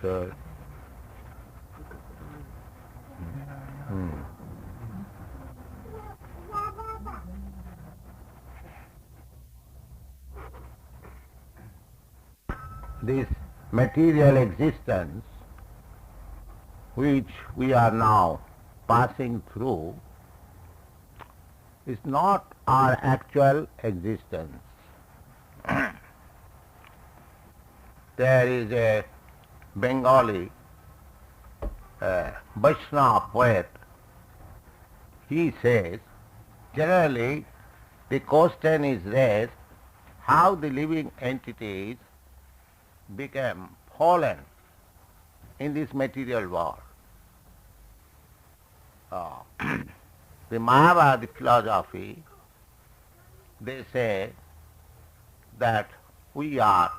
So, hmm. This material existence which we are now passing through is not our actual existence. There is a Bengali Vaishnava poet. He says, generally the question is raised how the living entities became fallen in this material world. Uh, the Mayavadi philosophy, they say that we are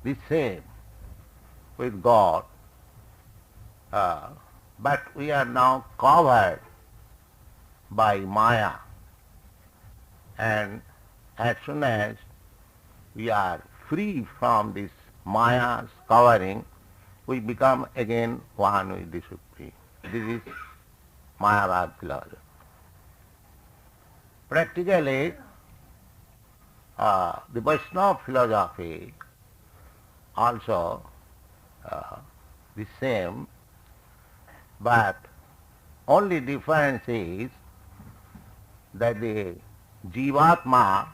the same with God, but we are now covered by Maya, and as soon as we are free from this Maya's covering, we become again one with the Supreme. This is Mayavad philosophy. Practically, the Vaishnava philosophy also the same, but only difference is that the Jivatma,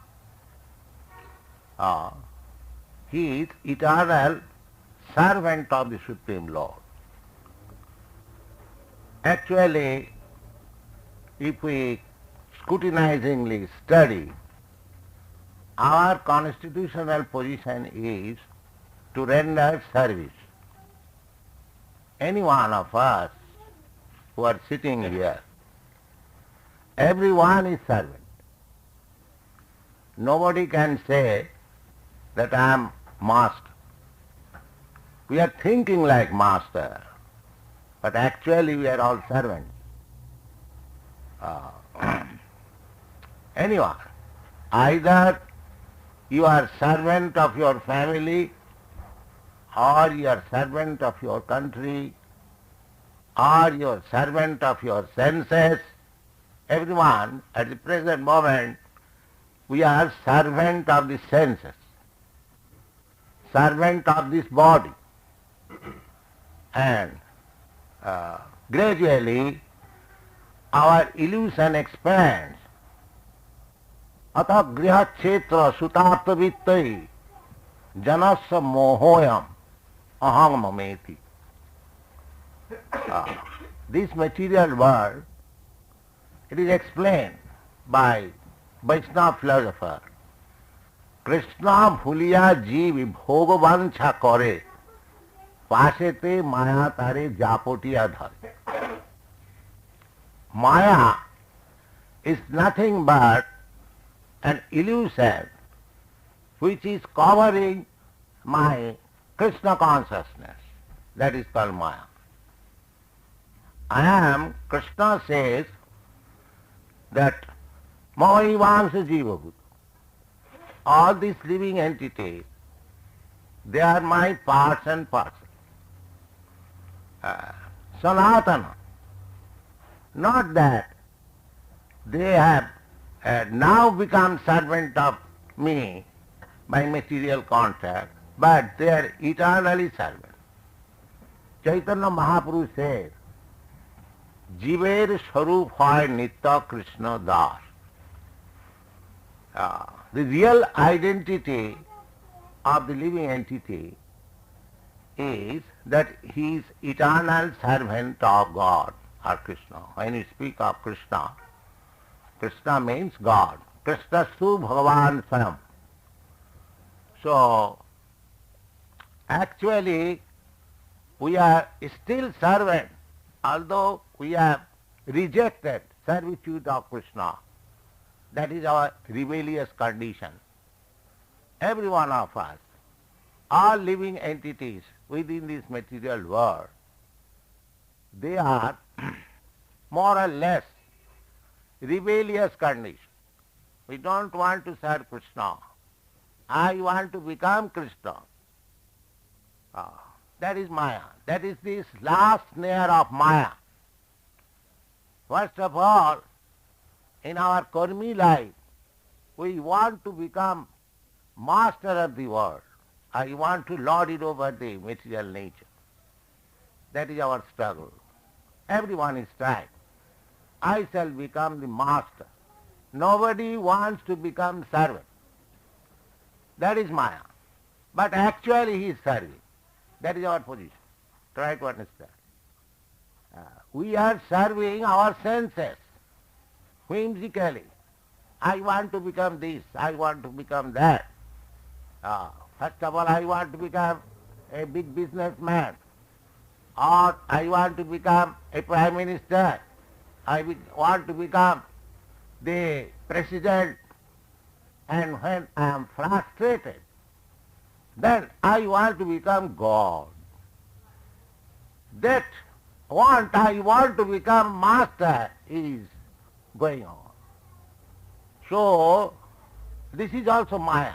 he is eternal servant of the Supreme Lord. Actually, if we scrutinizingly study, our constitutional position is to render service. Any one of us who are sitting here, everyone is servant. Nobody can say that I am master. We are thinking like master, but actually we are all servants. Anyone, either you are servant of your family, or you are servant of your country, or you are servant of your senses. Everyone, at the present moment, we are servant of the senses, servant of this body. And gradually our illusion expands. Atha griha kshetra sutartha vittai janasya mohoyam aham mameti. This material world, it is explained by Vaishnava philosopher. Krishna bhuliya jeev bhogovancha kore pasete maya tare japotiya dhare. Maya is nothing but an illusion which is covering my Krishna consciousness. That is called Maya. I am, Krishna says that Mamaivamsa Jiva Bhuta. All these living entities, they are my parts and parcels. Sanatana. Not that they have now become servant of me by material contract, but they are eternally servant. Chaitanya Mahaprabhu says, Jiver Swarup hoy Nitya Krishna Das. The real identity of the living entity is that he is eternal servant of God or Krishna. When you speak of Krishna, Krishna means God. Krishna Su Bhagavan Swayam. So, actually, we are still servant, although we have rejected servitude of Krishna. That is our rebellious condition. Every one of us, all living entities within this material world, they are more or less rebellious condition. We don't want to serve Krishna. I want to become Krishna. That is Maya. That is this last layer of Maya. First of all, in our karmi life, we want to become master of the world. I want to lord it over the material nature. That is our struggle. Everyone is trying. I shall become the master. Nobody wants to become servant. That is Maya. But actually he is serving. That is our position. Try to understand. We are serving our senses whimsically. I want to become this, I want to become that. First of all, I want to become a big businessman, or I want to become a prime minister, want to become the president, and when I am frustrated, then I want to become God. That I want to become master is going on. So, this is also Maya.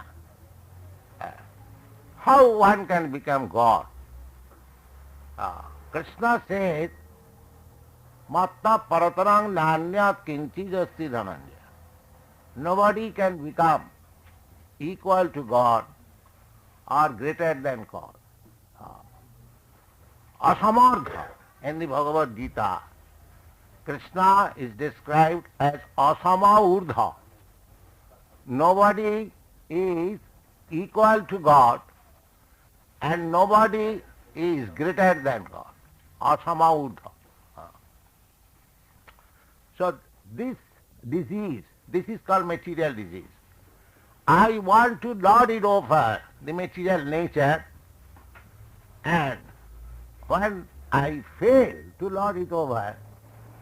How one can become God? Krishna says, Matta paratarang nanyat kinchijasti dhananjaya. Nobody can become equal to God or greater than God. Asamardha in the Bhagavad Gita, Krishna is described as asama urdha. Nobody is equal to God and nobody is greater than God. Asama urdha. So this disease, this is called material disease. I want to lord it over the material nature, and when I fail to lord it over,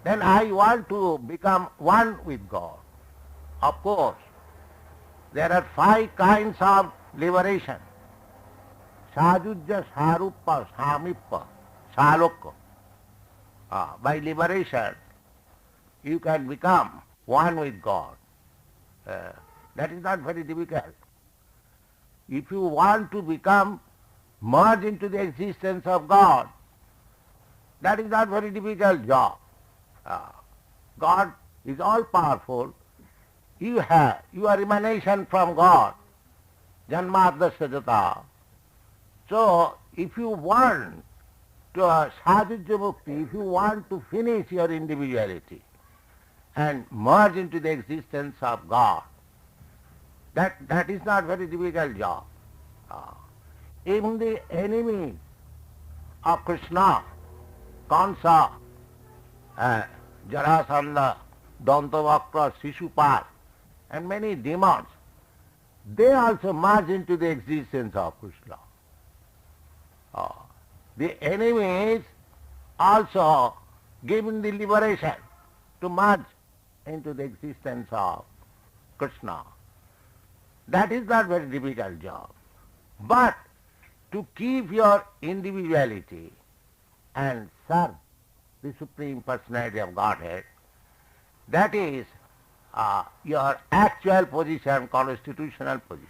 then I want to become one with God. Of course, there are 5 kinds of liberation. Sajujya, Sarupa, Samippa, Salokka. By liberation, you can become one with God. That is not very difficult. If you want to become merged into the existence of God, that is not very difficult job. God is all powerful. You are emanation from God. Janmadasya jata. So if you want to sadhujya mukti, if you want to finish your individuality and merge into the existence of God, that is not very difficult job. Even the enemies of Krishna, Kansa, Jarasandha, Dantavakra, Shishupal, and many demons, they also merge into the existence of Krishna. The enemies also given the liberation to merge into the existence of Krishna. That is not very difficult job. But to keep your individuality and serve the Supreme Personality of Godhead, that is your actual position, constitutional position.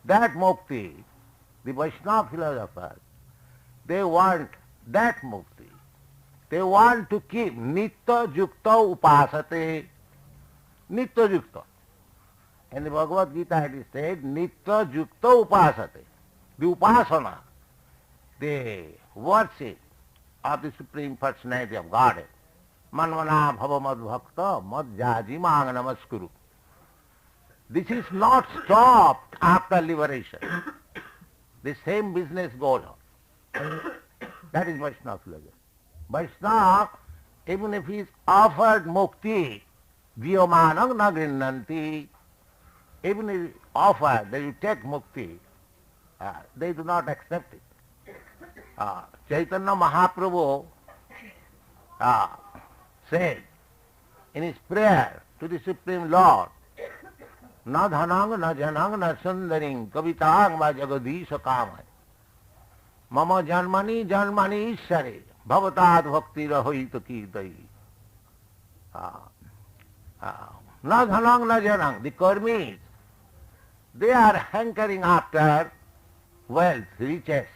That mukti, the Vaishnava philosophers, they want that mukti. They want to keep nitya yukta upasate. Nitya yukta. In the Bhagavad Gita it is said, nitya yukta upasate. The upasana, the worship of the Supreme Personality of Godhead. Manvana bhava mad bhakta mad jaji mang namaskuru. This is not stopped after liberation. The same business goes on. That is Vaishnava philosophy. Vaishnava, even if he is offered mukti, viyomanam na grinnanti, even if he is offered that you take mukti, they do not accept it. Chaitanya Mahaprabhu said in his prayer to the Supreme Lord, na dhanang, na janang, na sundaring, kavitang va jagadisha kamai. Mama janmani janmani ishare, bhavatad bhakti rahoita kirtai. Na dhanang, na janang, the karmis, they are hankering after wealth, riches.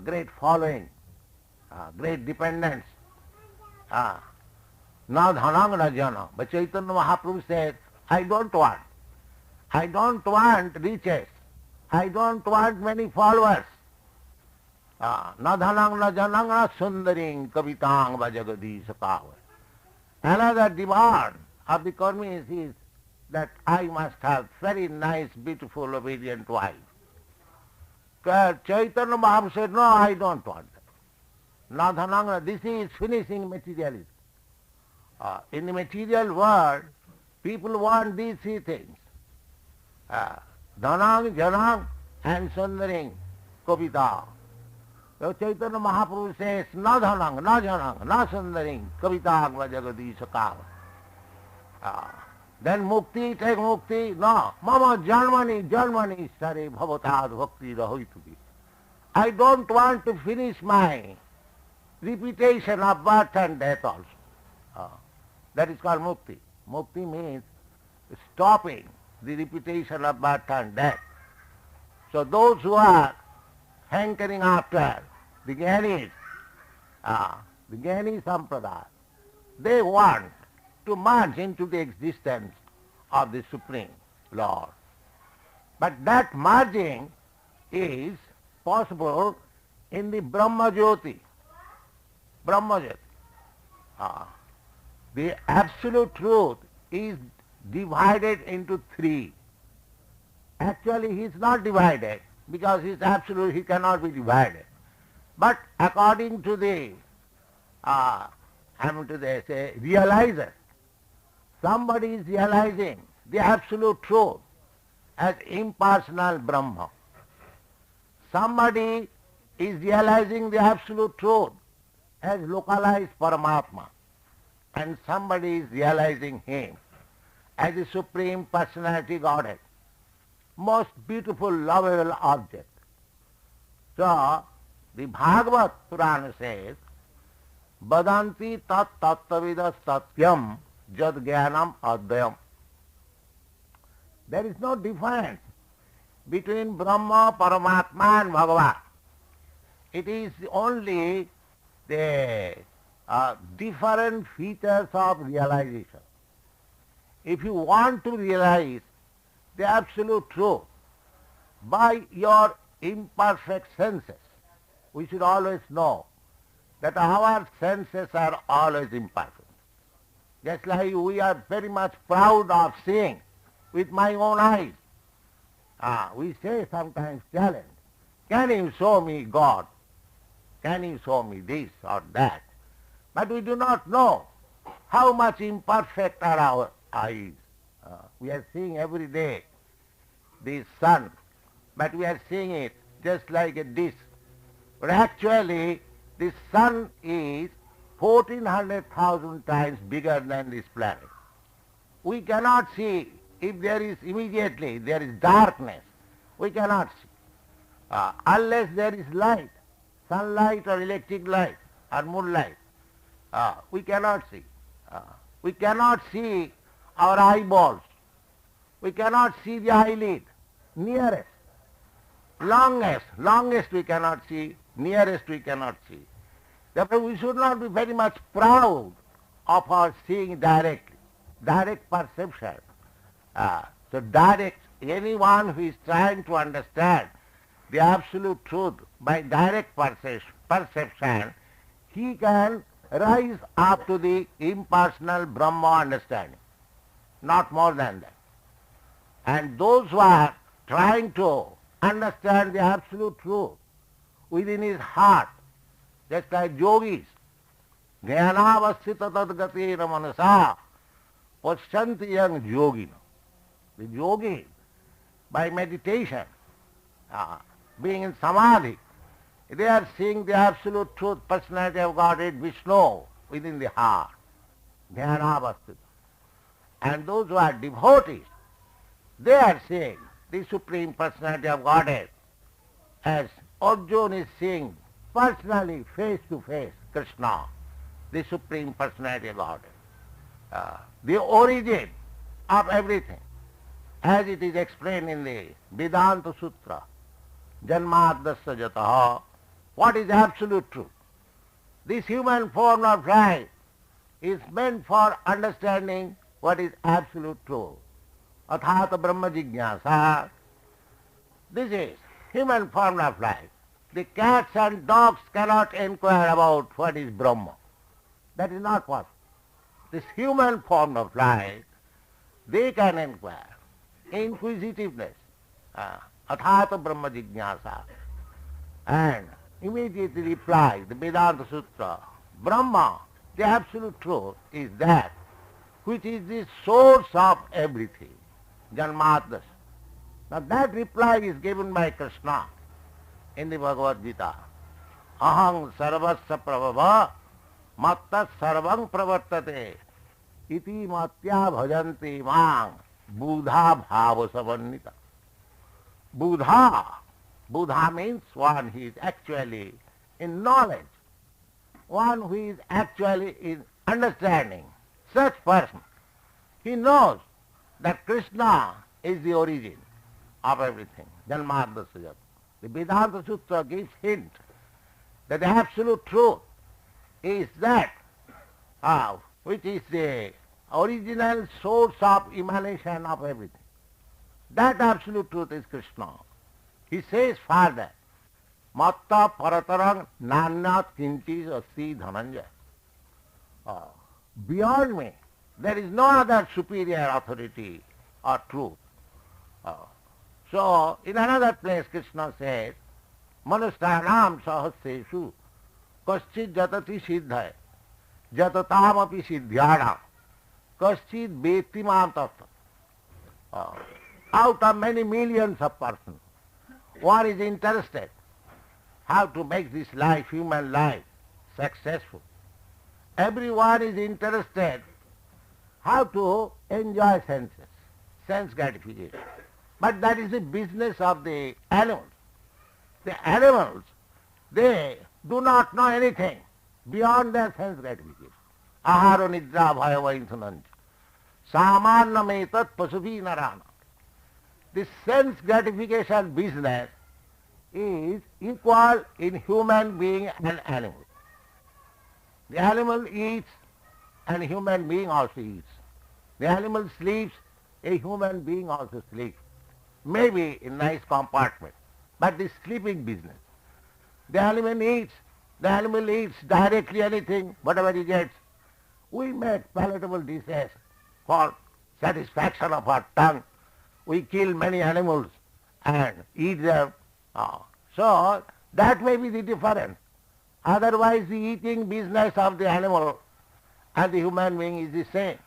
great following, great dependence. Na dhanang na jana. But Chaitanya Mahaprabhu said, I don't want. I don't want riches. I don't want many followers. Na dhanang na janang na sundaring kavitang vajagadi sakava. Another demand of the karmis is that I must have very nice, beautiful, obedient wife. Chaitanya Mahaprabhu said, no, I don't want that. Na dhanang na, this is finishing materialism. In the material world, people want these three things. Dhanang, janang, and sundaring kavita. So Chaitanya Mahaprabhu says, na dhanang, na janang, na sundaring kavitang vajagadi sakava. Then mukti, take mukti, no. Mama janmani sare bhavatad bhakti rahoituti. I don't want to finish my repetition of birth and death also. That is called mukti. Mukti means stopping the repetition of birth and death. So those who are hankering after the Jnani Sampradaya, they want to merge into the existence of the Supreme Lord. But that merging is possible in the Brahma Jyoti. The absolute truth is divided into three. Actually, he is not divided because he is absolute, he cannot be divided. But according to the, realizer, somebody is realizing the absolute truth as impersonal Brahma. Somebody is realizing the absolute truth as localized Paramatma. And somebody is realizing him as the Supreme Personality Godhead, most beautiful, lovable object. So, the Bhagavad Purana says, Badanti tat tattavidas tatyam jad jnanam adhyam. There is no difference between Brahma, Paramatma and Bhagavan. It is only the different features of realization. If you want to realize the absolute truth by your imperfect senses, we should always know that our senses are always imperfect. Just like we are very much proud of seeing with my own eyes. We say sometimes, challenge, can you show me God? Can you show me this or that? But we do not know how much imperfect are our eyes. We are seeing every day the sun, but we are seeing it just like a dish. But actually, the sun is 1400,000 times bigger than this planet. We cannot see. If there is immediately, there is darkness, we cannot see. Unless there is light, sunlight or electric light or moonlight, we cannot see. We cannot see our eyeballs. We cannot see the eyelid. Nearest. Longest we cannot see, nearest we cannot see. Therefore we should not be very much proud of our seeing directly. Direct perception. So direct, anyone who is trying to understand the absolute truth by direct perception, he can rise up to the impersonal Brahma understanding. Not more than that. And those who are trying to understand the absolute truth within his heart, just like yogis, jnanavasthita tadgatena manasa pasyanti yang yogina. The yogi, by meditation, being in samadhi, they are seeing the absolute truth, personality of Godhead, Vishnu, within the heart. Jnanavasthita. And those who are devotees, they are seeing the Supreme Personality of Godhead as Arjuna is seeing personally, face to face, Krishna, the Supreme Personality of Godhead. The origin of everything, as it is explained in the Vedanta Sutra, Janmadasya jataha what is absolute truth. This human form of life is meant for understanding what is absolute truth. Athata Brahma Jignasa. This is human form of life. The cats and dogs cannot inquire about what is Brahma. That is not possible. This human form of life, they can inquire. Inquisitiveness, Athata Brahma Jignasa. And immediately reply, the Vedanta Sutra, Brahma, the absolute truth, is that which is the source of everything, Janmadasa. Now that reply is given by Krishna in the Bhagavad Gita. Aham sarvasya prabhava matta sarvam pravartate iti matya bhajanti mang buddha bhava samannita. Buddha means one who is actually in knowledge, one who is actually in understanding. Such person, he knows that Krishna is the origin of everything, Janmadasa. The Vedanta Sutra gives hint that the absolute truth is that which is the original source of emanation of everything. That absolute truth is Krishna. He says further, Matta paratarang nanyat kinchis asti dhananjaya. Beyond me, there is no other superior authority or truth. So, in another place Krishna says, Manustanam sahasreshu kaschid jatati siddhaya jatatam api siddhyana kaschid veti mam tattva. Out of many millions of persons, one is interested how to make this life, human life, successful. Everyone is interested how to enjoy senses, sense gratification. But that is the business of the animals. The animals, they do not know anything beyond their sense gratification. Ahara nidra bhaya vainsunancha. Samanna metat pasubhi narana. The sense gratification business is equal in human being and animal. The animal eats and human being also eats. The animal sleeps, a human being also sleeps. Maybe in nice compartment, but the sleeping business. The animal eats directly anything, whatever he gets. We make palatable dishes for satisfaction of our tongue. We kill many animals and eat them. So that may be the difference. Otherwise the eating business of the animal and the human being is the same.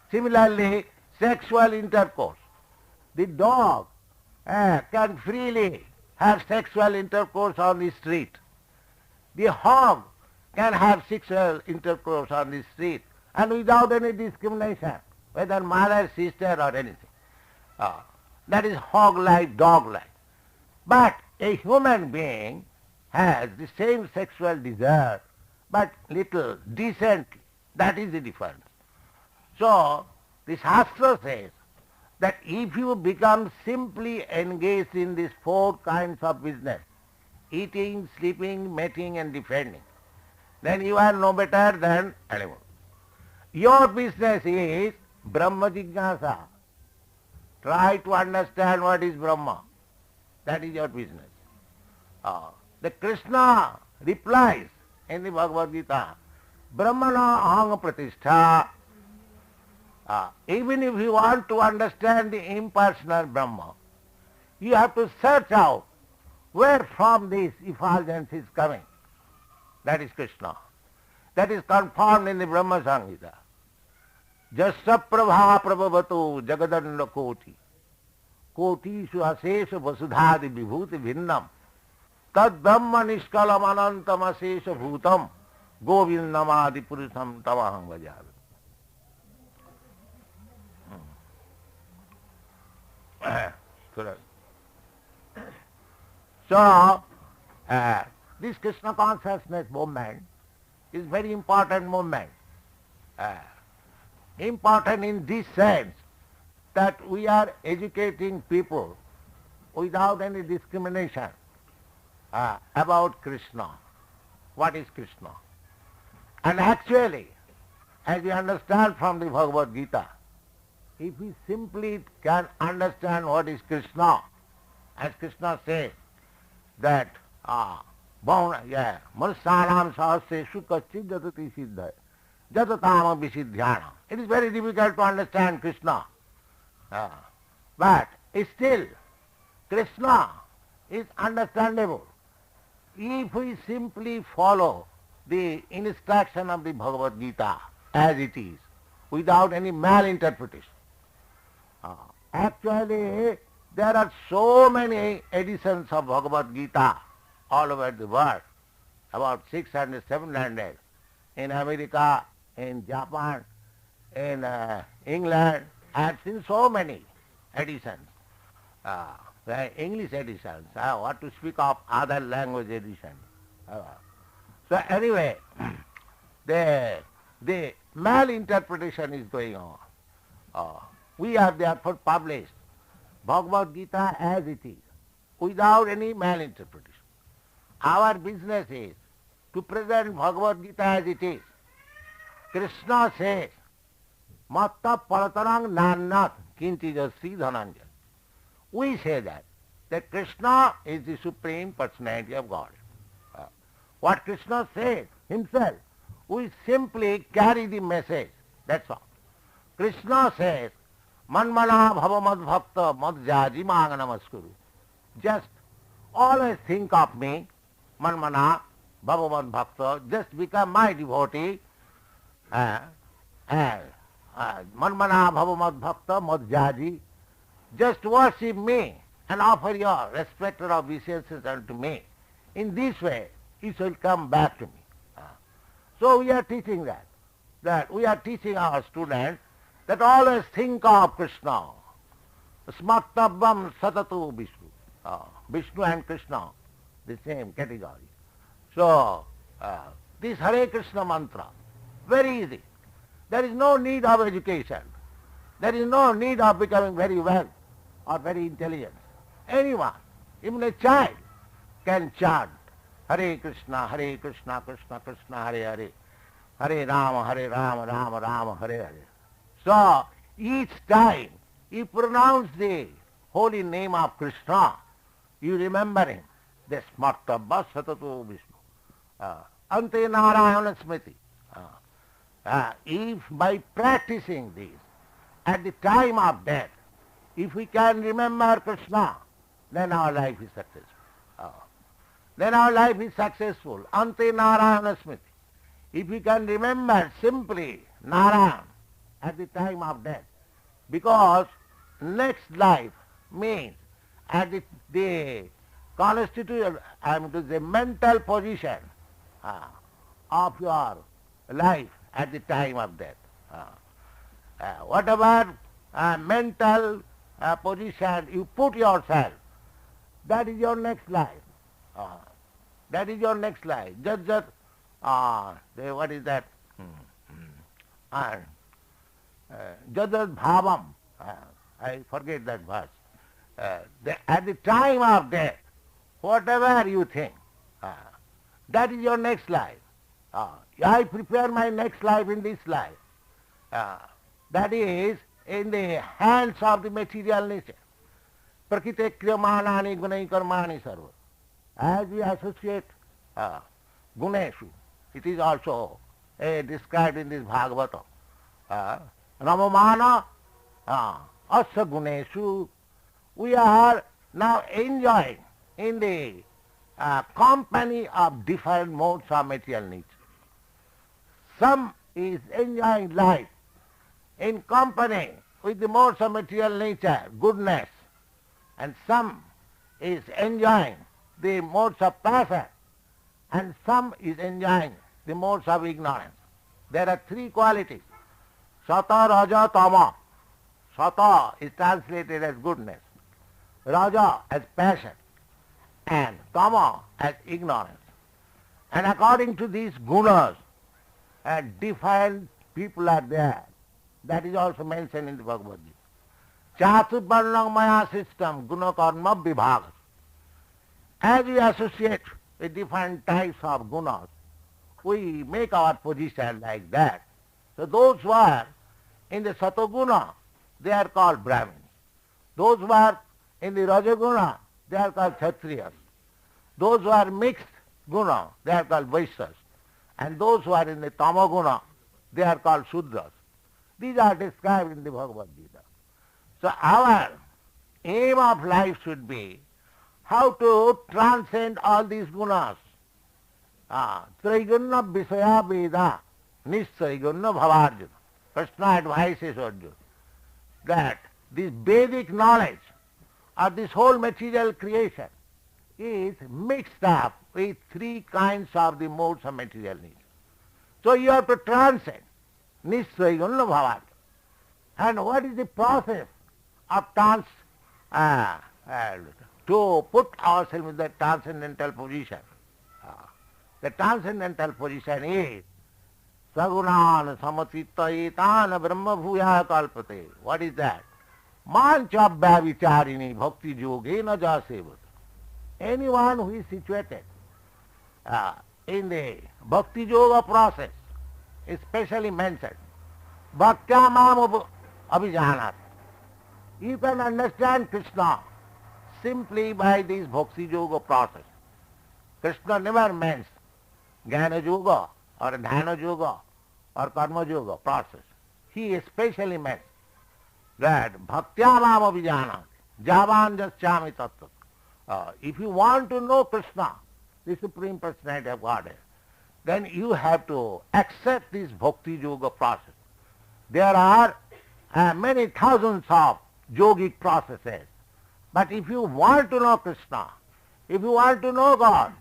Similarly, sexual intercourse. The dog can freely have sexual intercourse on the street. The hog can have sexual intercourse on the street and without any discrimination, whether mother, sister or anything. That is hog life, dog life. But a human being has the same sexual desire, but little decently. That is the difference. So, the Shastra says that if you become simply engaged in these four kinds of business, eating, sleeping, mating and defending, then you are no better than animal. Your business is Brahma Jignasa. Try to understand what is Brahma. That is your business. The Krishna replies in the Bhagavad Gita, Brahmana aham pratishtha. Even if you want to understand the impersonal Brahma, you have to search out where from this effulgence is coming. That is Krishna. That is confirmed in the Brahma Samhita. Jasya prabha prabhavatu jagadanda koti kotishu asesha vasudhadi vibhuti bhinnam tad brahma nishkalam anantam asesha bhutam govindamadi purusham tamaham vajami. So, this Krishna consciousness movement is very important movement. Important in this sense that we are educating people without any discrimination. about Krishna. What is Krishna? And actually, as we understand from the Bhagavad Gita, if we simply can understand what is Krishna, as Krishna says, that Manushyanam sahasreshu kaschid jatati siddha jatatama visidhyana. It is very difficult to understand Krishna. But still, Krishna is understandable if we simply follow the instruction of the Bhagavad Gita as it is, without any malinterpretation. Actually, there are so many editions of Bhagavad Gita all over the world, about 600, 700, in America, in Japan, in England. I have seen so many editions, English editions. What to speak of other language editions. So anyway, the malinterpretation is going on. We have therefore published Bhagavad Gita as it is, without any malinterpretation. Our business is to present Bhagavad Gita as it is. Krishna says, Matta Paratarang Nannat Kintijasri Dhananjana. We say that Krishna is the Supreme Personality of God. What Krishna says himself, we simply carry the message, that's all. Krishna says, Manmana bhava mad bhakta mad jaji maanga namaskuru. Just always think of me, Manmana bhava mad bhakta, just become my devotee, Manmana bhava mad bhakta mad jaji, just worship me and offer your respect or obeisances unto me. In this way, you shall come back to me. So we are teaching that we are teaching our students that always think of Krishna. Smartabvam satatu Vishnu. Vishnu and Krishna, the same category. So, this Hare Krishna mantra, very easy. There is no need of education. There is no need of becoming very well or very intelligent. Anyone, even a child, can chant Hare Krishna, Krishna Krishna, Hare Hare, Hare Rama, Rama Rama, Hare Hare. So, each time you pronounce the holy name of Krishna, you remember him. This Smartabha Satatu Vishnu. Ante Narayana Smriti. If by practicing this, at the time of death, if we can remember Krishna, then our life is successful. Then our life is successful. Ante Narayana Smriti. If we can remember simply Narayan at the time of death, because next life means at the constitution, the mental position of your life at the time of death. Whatever mental position you put yourself, that is your next life. That is your next life. Just what is that? Jadad bhavam. I forget that verse. At the time of death, whatever you think, that is your next life. I prepare my next life in this life. That is in the hands of the material nature. Prakriti kriyamanani gunai karmani sarva. As we associate guneshu, it is also described in this Bhagavatam. Ramamana asa guneshu. We are now enjoying in the company of different modes of material nature. Some is enjoying life in company with the modes of material nature, goodness, and some is enjoying the modes of passion, and some is enjoying the modes of ignorance. There are three qualities. Sata, Raja, Tama. Sata is translated as goodness, Raja as passion, and Tama as ignorance. And according to these gunas, different people are there. That is also mentioned in the Bhagavad Gita. Chaturvarnam maya system guna karma vibhaga. As we associate with different types of gunas, we make our position like that. So those who are in the satoguna, they are called Brahmins. Those who are in the rajaguna, they are called Kshatriyas. Those who are mixed guna, they are called Vaishyas. And those who are in the tamaguna, they are called Shudras. These are described in the Bhagavad Gita. So our aim of life should be how to transcend all these gunas. Trigunna Visaya Veda Nisarigunna Bhavarjuna. Krishna advises Arjuna that this Vedic knowledge of this whole material creation is mixed up with three kinds of the modes of material nature. So you have to transcend Nisarigunna Bhavarjuna. And what is the process of to put ourselves in the transcendental position? The transcendental position is Sagunan Samatitaitan Brahma Bhuya Kalpate. What is that? Manchabhya Vicharini Bhakti Yogena Jasevat. Anyone who is situated in the Bhakti Yoga process, especially mentioned, Bhaktya Mam Abhijanat. You can understand Krishna simply by this Bhakti Yoga process. Krishna never means Jnana Yoga or Dhyana Yoga or Karma Yoga process. He especially meant that Bhaktya Mam Abhijanat, Javan Jasyami Tattva. If you want to know Krishna, the Supreme Personality of Godhead, then you have to accept this Bhakti Yoga process. There are many thousands of yogic processes. But if you want to know Krishna, if you want to know God,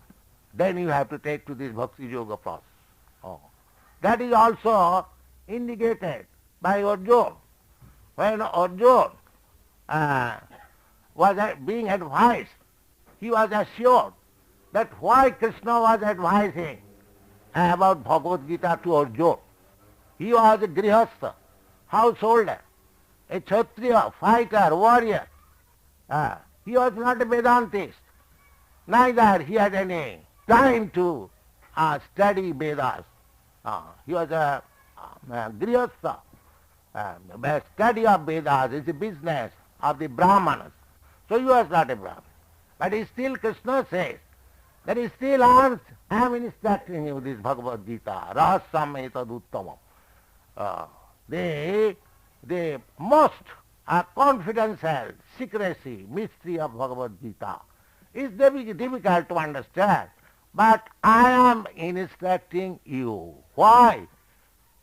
then you have to take to this Bhakti Yoga process. That is also indicated by Arjuna. When Arjuna was being advised, he was assured that why Krishna was advising about Bhagavad Gita to Arjuna. He was a grihastha, householder, a Kshatriya, fighter, warrior. He was not a Vedantist. Neither he had any time to study Vedas. He was a grihastha. The study of Vedas is the business of the Brahmanas. So he was not a Brahman. But still Krishna says that he still I am instructing you this Bhagavad Gita, Rahasyam etad uttamam. The most confidential secrecy, mystery of Bhagavad Gita is difficult to understand. But I am instructing you. Why?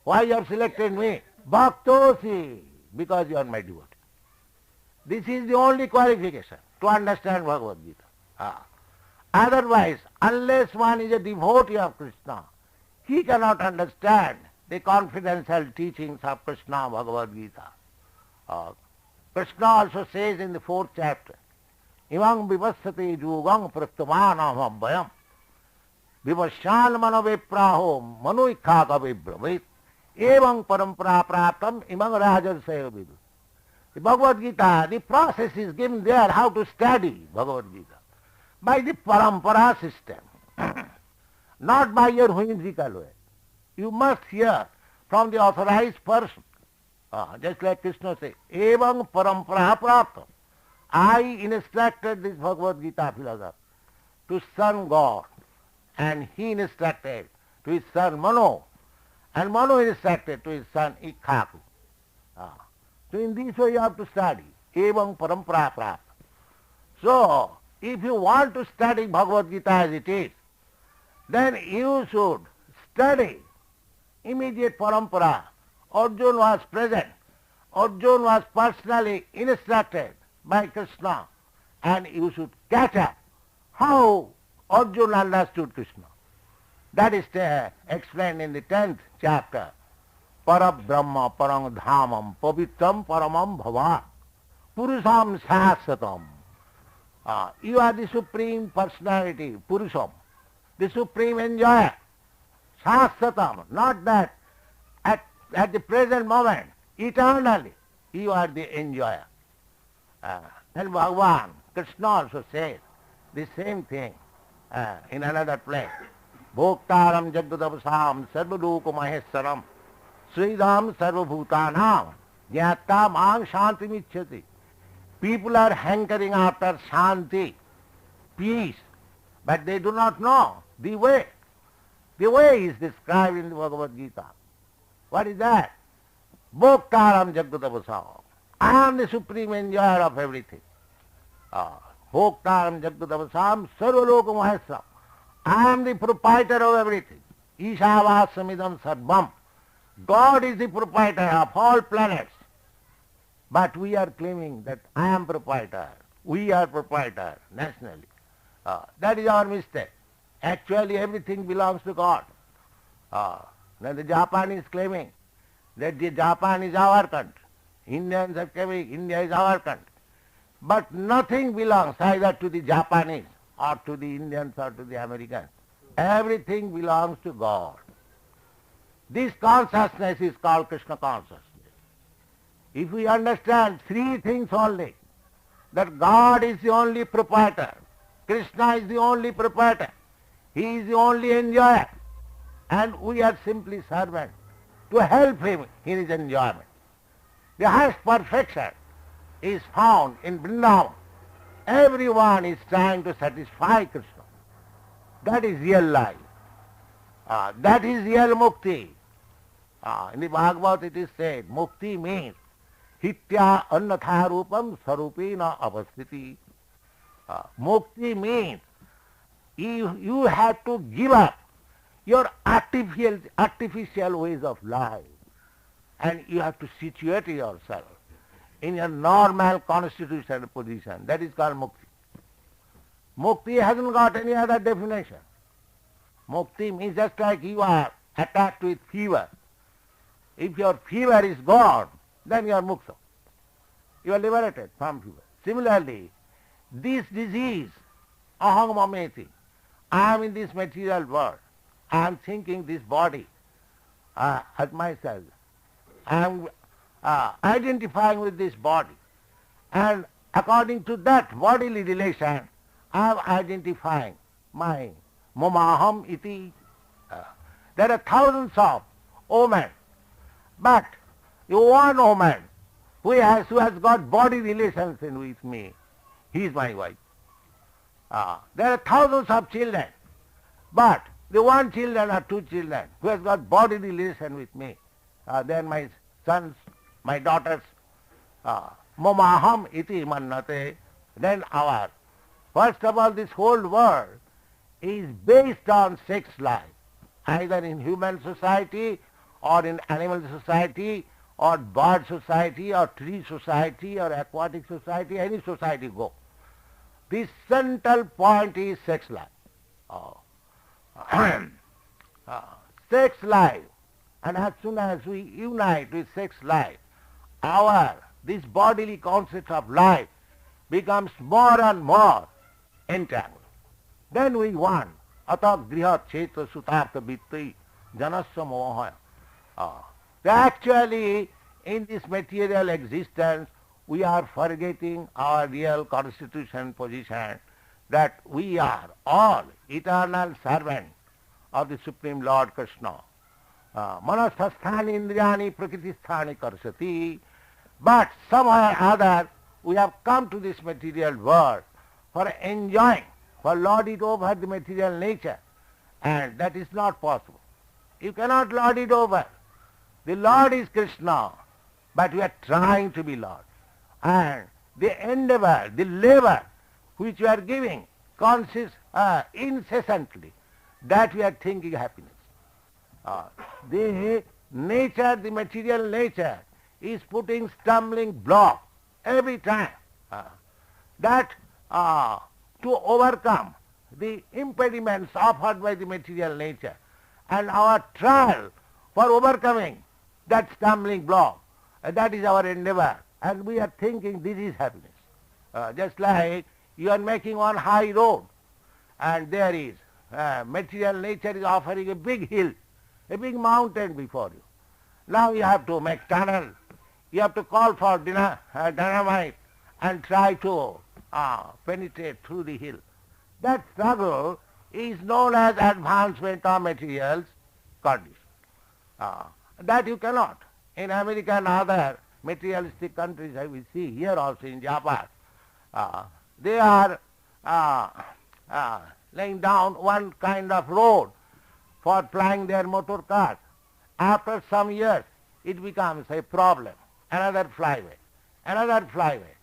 Why you have selected me? Bhaktosi, because you are my devotee. This is the only qualification to understand Bhagavad Gita. Otherwise, unless one is a devotee of Krishna, he cannot understand the confidential teachings of Krishna Bhagavad Gita. Krishna also says in the 4th chapter, Imam vivassate yugam prasthavanam abhayam vivasyan mano vipraho manu ikkhaka vibravit evam parampara praptam imam rajarsaya vidu. The Bhagavad Gita, the process is given there how to study Bhagavad Gita by the parampara system, not by your whimsical way. You must hear from the authorized person. Just like Krishna says, evam parampara praptam. I instructed this Bhagavad Gita philosophy to son God, and he instructed to his son Manu, and Manu instructed to his son Ikkhaku. So in this way you have to study, evam parampara praptam. So, if you want to study Bhagavad Gita as it is, then you should study immediate parampara. Arjuna was present. Arjuna was personally instructed by Krishna, and you should catch up how Arjuna understood Krishna. That is explained in the 10th chapter. Parabrahma parang dhamam pavitram paramam bhava purusham shasatam. You are the Supreme Personality, Purusham, the Supreme Enjoyer, shasatam, not that at the present moment, eternally, you are the enjoyer. And Bhagavan, Krishna also says The same thing in another place. Bhoktaram Jagadavasam Sarvaduka Maheswaram Sridham Sarvabhutanam Jnata Mang Shanti Michhati. People are hankering after Shanti, peace, but they do not know the way. The way is described in the Bhagavad Gita. What is that? Bhoktaram Jagadavasam. I am the supreme enjoyer of everything. Bhoktaram Jagadavasam Sarvaloka Maheswaram. I am the proprietor of everything. Ishavassamidam Sarvam. God is the proprietor of all planets. But we are claiming that I am proprietor. We are proprietor nationally. That is our mistake. Actually everything belongs to God. Now the Japan is claiming that the Japan is our country. Indians are claiming India is our country. But nothing belongs either to the Japanese or to the Indians or to the Americans. Everything belongs to God. This consciousness is called Krishna consciousness. If we understand three things only, that God is the only proprietor, Krishna is the only proprietor, He is the only enjoyer, and we are simply servants to help Him in His enjoyment. The highest perfection is found in Vrindavan. Everyone is trying to satisfy Krishna. That is real life. That is real mukti. In the Bhagavad it is said, mukti means hitya annatha rupam sarupena avasthiti. Mukti means you have to give up your artificial ways of life, and you have to situate yourself in your normal constitutional position. That is called mukti. Mukti hasn't got any other definition. Mukti means just like you are attacked with fever. If your fever is gone, then you are mukta. You are liberated from fever. Similarly, this disease, aham mameti, I am in this material world. I am thinking this body as myself. I am identifying with this body. And according to that bodily relation, I am identifying my mamaham iti. There are thousands of women, but one woman who has got body relations with me, he is my wife. There are thousands of children, but the one children or two children who has got body relation with me, they are my sons, my daughters. Mamaham iti mannate. Then first of all, this whole world is based on sex life, either in human society or in animal society or bird society or tree society or aquatic society, any society go. The central point is sex life. Sex life, and as soon as we unite with sex life, this bodily concept of life becomes more and more entangled. Then we want atak griha cheta sutartha vitti janasya moha. Actually, in this material existence, we are forgetting our real constitution position, that we are all eternal servants of the Supreme Lord Krishna. Manasthasthani indriyani prakritisthani karsati. But somehow or other, we have come to this material world for enjoying, for lord it over the material nature, and that is not possible. You cannot lord it over. The Lord is Krishna, but we are trying to be Lord. And the endeavor, the labor which we are giving consists incessantly that we are thinking happiness. The nature, the material nature is putting stumbling block every time. That to overcome the impediments offered by the material nature, and our trial for overcoming that stumbling block, that is our endeavor, and we are thinking this is happiness. Just like you are making one high road, and there is material nature is offering a big hill, a big mountain before you. Now you have to make tunnel, you have to call for dynamite and try to penetrate through the hill. That struggle is known as advancement of materials condition. That you cannot. In America and other materialistic countries, I will see here also in Japan, they are laying down one kind of road for flying their motor cars. After some years, it becomes a problem. Another flyway, another flyway.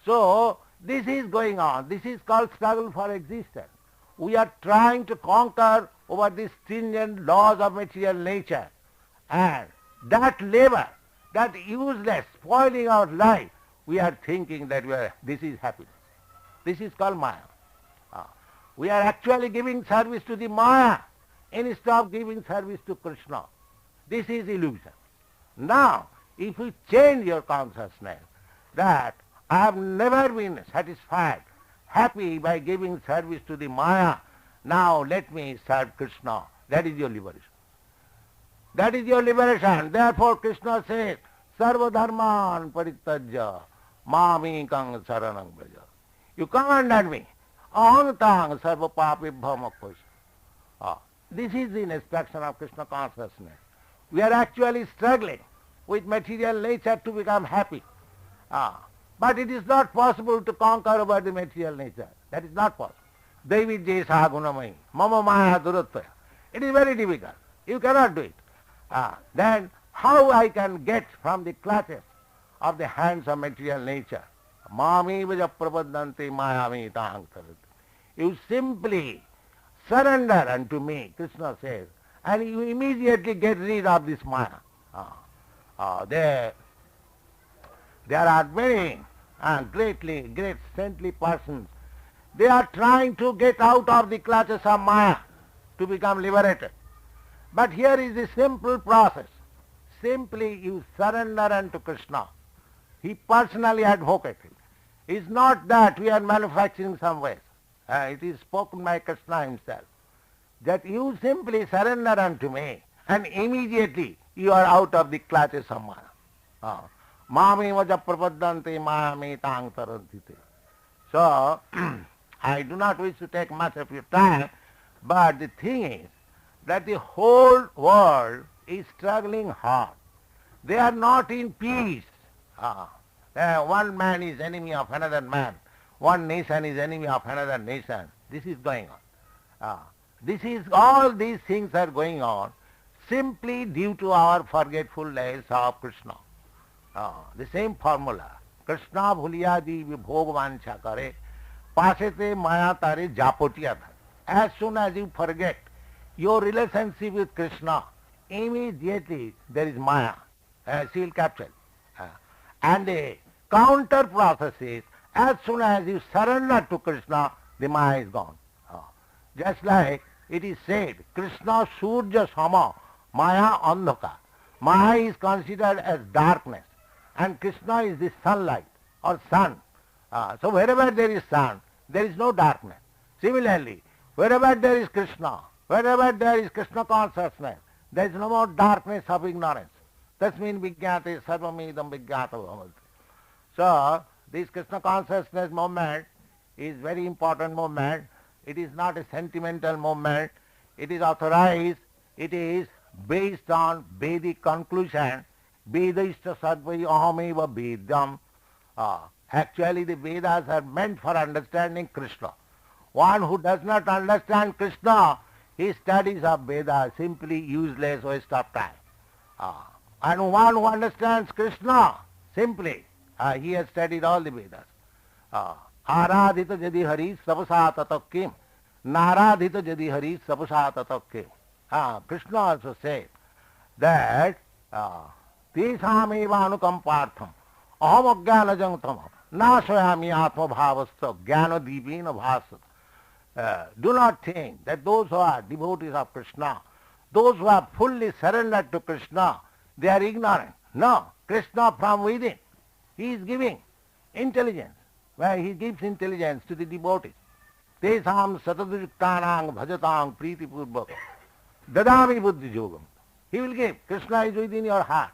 So this is going on. This is called struggle for existence. We are trying to conquer over the stringent laws of material nature. And that labor, that useless, spoiling our life, we are thinking that this is happiness. This is called Maya. We are actually giving service to the Maya instead of giving service to Krishna. This is illusion. Now, if we change your consciousness that I have never been satisfied, happy by giving service to the Maya, now let me serve Krishna. That is your liberation. That is your liberation. Therefore Krishna says, Sarva dharman parityajya mamikang saranang braja. You come under me. Aham tang sarva papibham akwasya. This is the inspection of Krishna consciousness. We are actually struggling with material nature to become happy. But it is not possible to conquer over the material nature. That is not possible. Devi jesa gunamai, mama maya duratva. It is very difficult. You cannot do it. Then how I can get from the clutches of the hands of material nature? Mami vaja prapadante mayami tahang tarati. You simply surrender unto me, Krishna says, and you immediately get rid of this Maya. There are many great saintly persons. They are trying to get out of the clutches of Maya to become liberated. But here is the simple process. Simply you surrender unto Krishna. He personally advocated. It is not that we are manufacturing some ways. It is spoken by Krishna himself. That you simply surrender unto me and immediately you are out of the clutches of Maya. Mami vaja prapadante mayami tang tarantite. So, I do not wish to take much of your time, but the thing is that the whole world is struggling hard. They are not in peace. One man is enemy of another man. One nation is enemy of another nation. This is going on. All these things are going on simply due to our forgetfulness of Krishna. The same formula. Krishna bhuliya di vibhog vancha kare, pasete maya tare japotiya dhar. As soon as you forget your relationship with Krishna, immediately there is Maya. She will capture. And the counter process is, as soon as you surrender to Krishna, the Maya is gone. Just like it is said, Krishna surja sama, Maya andhaka. Maya is considered as darkness, and Krishna is the sunlight or sun. So wherever there is sun, there is no darkness. Similarly, wherever there is Krishna, wherever there is Krishna consciousness, there is no more darkness of ignorance. Tasmin vijñāte sarvamidam vijñāta bhavanti. So, this Krishna consciousness movement is very important movement. It is not a sentimental movement. It is authorized. It is based on Vedic conclusion. Vedaishta sadvai ahameva vedam. Actually, the Vedas are meant for understanding Krishna. One who does not understand Krishna, his studies of Vedas simply useless waste of time. And one who understands Krishna, simply, he has studied all the Vedas. Aradhita jadi hari sapasa tatakkim. Naradhita jadi hari sapasa tatakkim. Krishna also said that tesam eva anukampartham aham ajnanajam tamam nashayami atma bhavastha jnana deepena bhasat. Do not think that those who are devotees of Krishna, those who are fully surrendered to Krishna, they are ignorant. No, Krishna from within, he is giving intelligence. Where he gives intelligence to the devotees. Tesam sataduriktanang bhajatang priti purvak dadami buddhi yogam. He will give. Krishna is within your heart.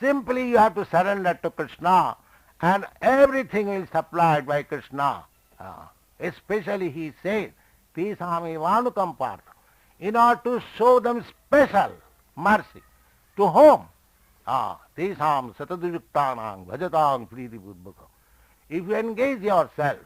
Simply you have to surrender to Krishna and everything is supplied by Krishna. Especially he says tesam evanukampartha, in order to show them special mercy. To whom? Tesam satadujuktanang bhajatang priti buddhakam. If you engage yourself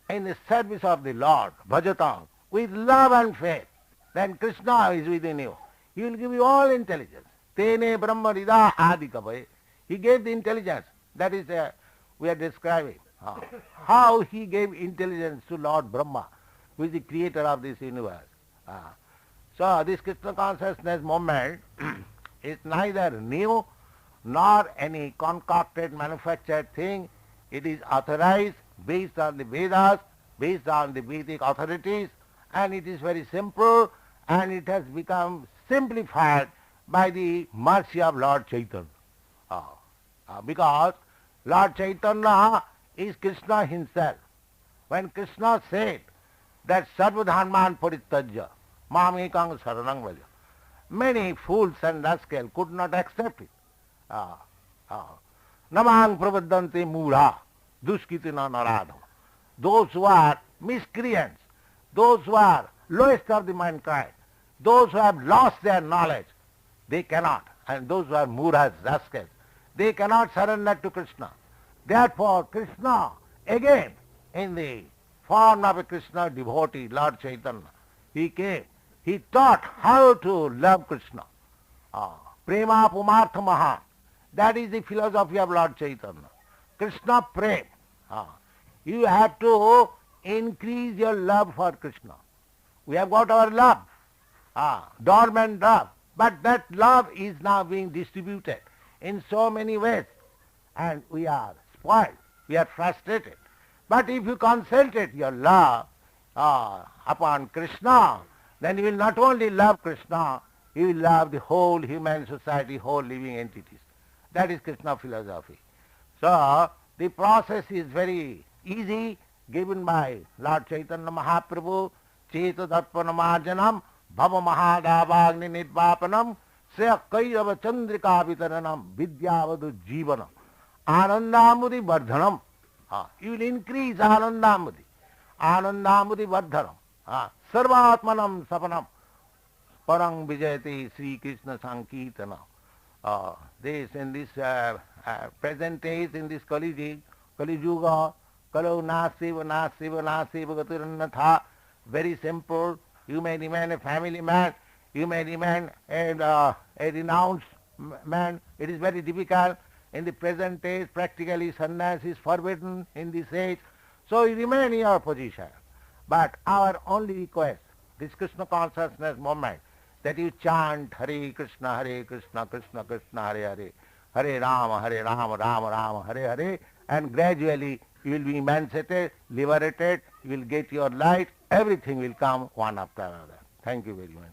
in the service of the Lord, bhajatang, with love and faith, then Krishna is within you. He will give you all intelligence. Tene brahma rida adikavai. He gave the intelligence. That is, we are describing how he gave intelligence to Lord Brahma, who is the creator of this universe. So this Krishna consciousness movement is neither new nor any concocted, manufactured thing. It is authorized based on the Vedas, based on the Vedic authorities, and it is very simple, and it has become simplified by the mercy of Lord Chaitanya. Because Lord Chaitanya is Krishna himself. When Krishna said that Sarvadharman Parityajya Mam Ekang Saranang Vraja, many fools and rascals could not accept it. Namang Pravaddante Mudha Duskitina Naradha. Those who are miscreants, those who are lowest of the mankind, those who have lost their knowledge, they cannot. And those who are murahas, rascals, they cannot surrender to Krishna. Therefore, Krishna, again, in the form of a Krishna devotee, Lord Chaitanya, he came. He taught how to love Krishna. Prema Pumartha Mahan. That is the philosophy of Lord Chaitanya. Krishna Prem. You have to increase your love for Krishna. We have got our love, dormant love, but that love is now being distributed in so many ways, and we are spoiled, we are frustrated. But if you concentrate your love upon Krishna, then you will not only love Krishna, you will love the whole human society, whole living entities. That is Krishna philosophy. So the process is very easy, given by Lord Chaitanya Mahaprabhu, Cheta Darpanamarjanam, Bhava Mahadavagni Nidvapanam, Sya Kairava Chandrika Vitaranam, Vidyavadu Jivanam, Anandamudi Vardhanam. You will increase Anandamudi, Anandamudi Vardhanam, Sarvatmanam Sapanam, Parang Vijayati Sri Krishna Sankirtana. In this present days, in this Kali Yuga, Kalau Nasiva Nasiva Nasiva Gatirannatha, very simple. You may remain a family man, you may remain a renounced man. It is very difficult. In the present age, practically sannyas is forbidden in this age. So you remain in your position. But our only request, this Krishna consciousness movement, that you chant Hare Krishna, Krishna Krishna, Hare Hare, Hare Rama, Rama Rama, Hare Hare, and gradually you will be emancipated, liberated, you will get your light, everything will come one after another. Thank you very much.